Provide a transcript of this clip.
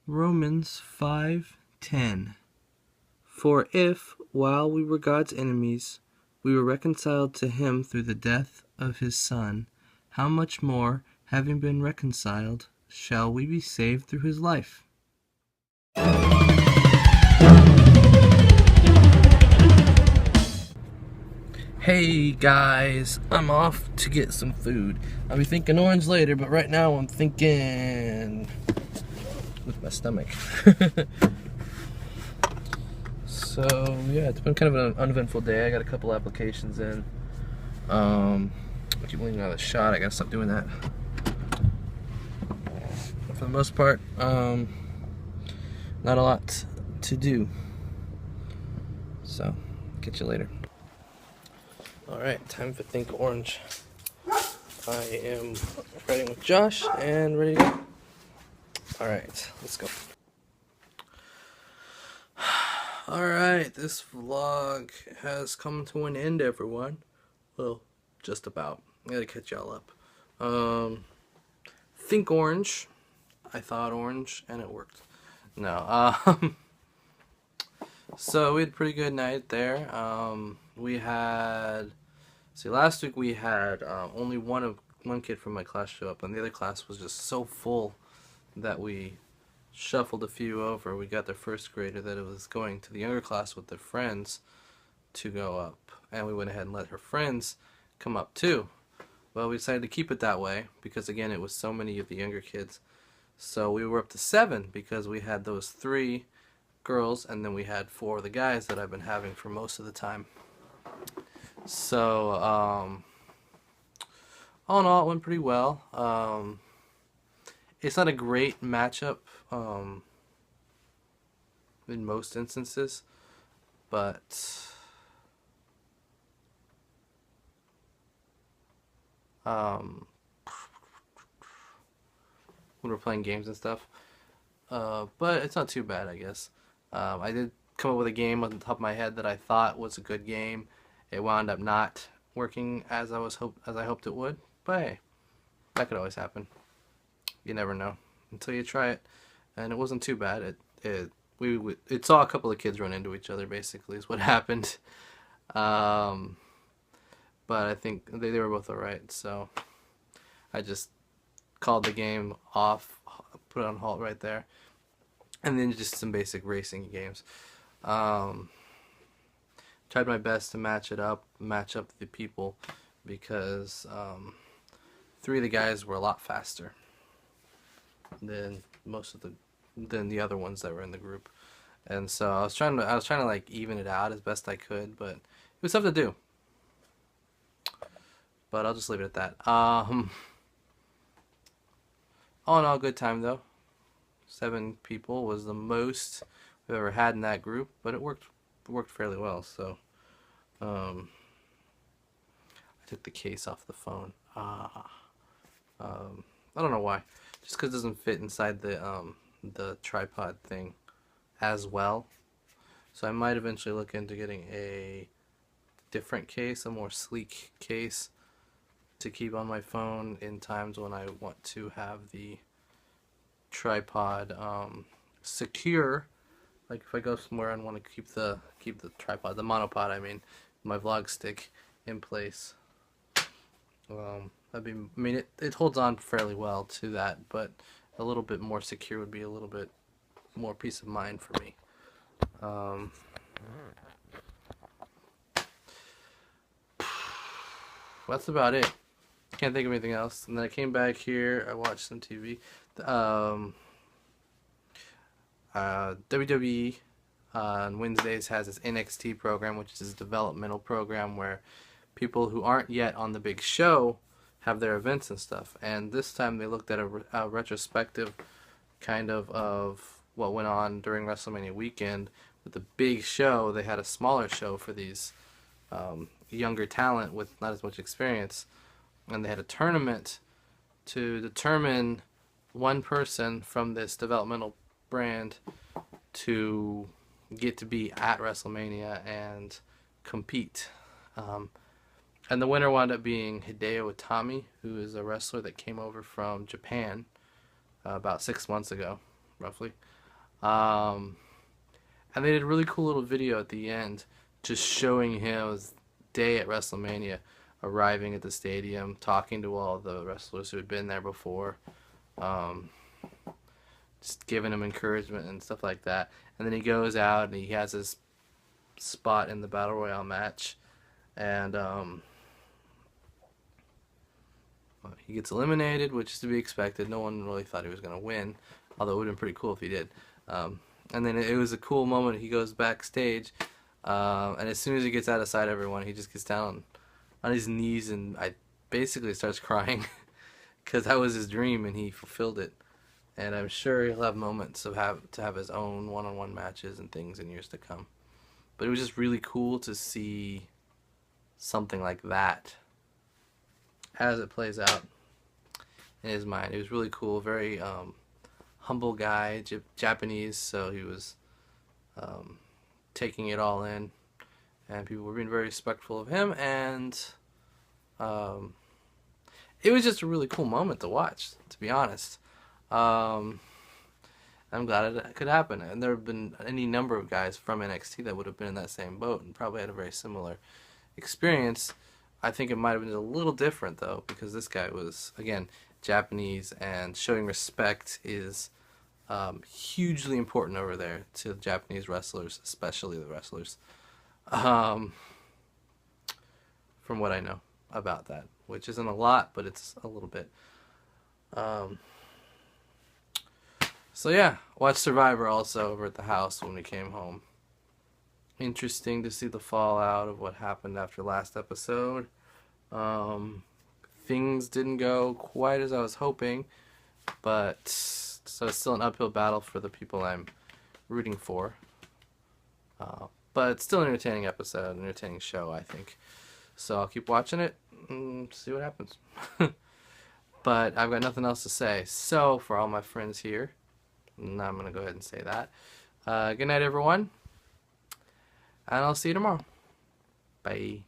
Romans 5:10. For if, while we were God's enemies, we were reconciled to him through the death of his Son, how much more, having been reconciled, shall we be saved through his life? Hey guys, I'm off to get some food. I'll be thinking orange later, but right now I'm thinking with my stomach. So yeah, it's been kind of an uneventful day. I got a couple applications in. I keep leaving out of the shot. I gotta stop doing that. But for the most part, not a lot to do. So, catch you later. Alright, time for Think Orange. I am riding with Josh and ready to go. Alright, let's go. Alright, this vlog has come to an end, everyone. Well, just about. I gotta catch y'all up. Think Orange. I thought orange, and it worked. No, so we had a pretty good night there. We had, last week we had only one kid from my class show up, and the other class was just so full that we shuffled a few over. We got their first grader that it was going to the younger class with their friends to go up, and we went ahead and let her friends come up too. Well, we decided to keep it that way because, again, it was so many of the younger kids. So we were up to 7 because we had those 3 girls and then we had 4 of the guys that I've been having for most of the time. So all in all, it went pretty well. It's not a great matchup in most instances, but when we're playing games and stuff. But it's not too bad, I guess. I did come up with a game on the top of my head that I thought was a good game. It wound up not working as I hoped it would. But hey, that could always happen. You never know until you try it. And it wasn't too bad. It saw a couple of kids run into each other. Basically, is what happened. But I think they were both alright. So I just called the game off, put it on halt right there, and then just some basic racing games. Tried my best to match up the people because 3 of the guys were a lot faster than than the other ones that were in the group, and so I was trying to like even it out as best I could, but it was tough to do. But I'll just leave it at that. All in all, good time though. 7 people was the most we've ever had in that group, but it worked fairly well. So I took the case off the phone. I don't know why. Just because it doesn't fit inside the tripod thing as well. So I might eventually look into getting a different case, a more sleek case to keep on my phone in times when I want to have the tripod secure. Like if I go somewhere and want to keep the tripod, the monopod, I mean, my vlog stick in place. It holds on fairly well to that, but a little bit more secure would be a little bit more peace of mind for me. That's about it. Can't think of anything else. And then I came back here. I watched some TV. WWE on Wednesdays has this NXT program, which is a developmental program where people who aren't yet on the big show have their events and stuff. And this time they looked at a retrospective kind of what went on during WrestleMania weekend. With the big show, they had a smaller show for these younger talent with not as much experience. And they had a tournament to determine one person from this developmental brand to get to be at WrestleMania and compete. And the winner wound up being Hideo Itami, who is a wrestler that came over from Japan about 6 months ago, roughly. Um, and they did a really cool little video at the end, just showing his day at WrestleMania, arriving at the stadium, talking to all the wrestlers who had been there before, um, just giving him encouragement and stuff like that. And then he goes out and he has his spot in the Battle Royale match, and he gets eliminated, which is to be expected. No one really thought he was going to win, although it would have been pretty cool if he did. And then it was a cool moment. He goes backstage, and as soon as he gets out of sight of everyone, he just gets down on his knees and I basically starts crying because that was his dream and he fulfilled it. And I'm sure he'll have moments of have his own one-on-one matches and things in years to come. But it was just really cool to see something like that as it plays out in his mind. It was really cool. Very humble guy, Japanese, so he was taking it all in, and people were being very respectful of him, and it was just a really cool moment to watch, to be honest. I'm glad it could happen, and there have been any number of guys from NXT that would have been in that same boat and probably had a very similar experience. I think it might have been a little different, though, because this guy was, again, Japanese, and showing respect is hugely important over there to the Japanese wrestlers, especially the wrestlers, from what I know about that, which isn't a lot, but it's a little bit. So yeah, watch Survivor also over at the house when we came home. Interesting to see the fallout of what happened after last episode. Things didn't go quite as I was hoping, but so it's still an uphill battle for the people I'm rooting for. But it's still an entertaining episode, an entertaining show, I think. So I'll keep watching it and see what happens. But I've got nothing else to say. So for all my friends here, I'm going to go ahead and say that. Good night, everyone. And I'll see you tomorrow. Bye.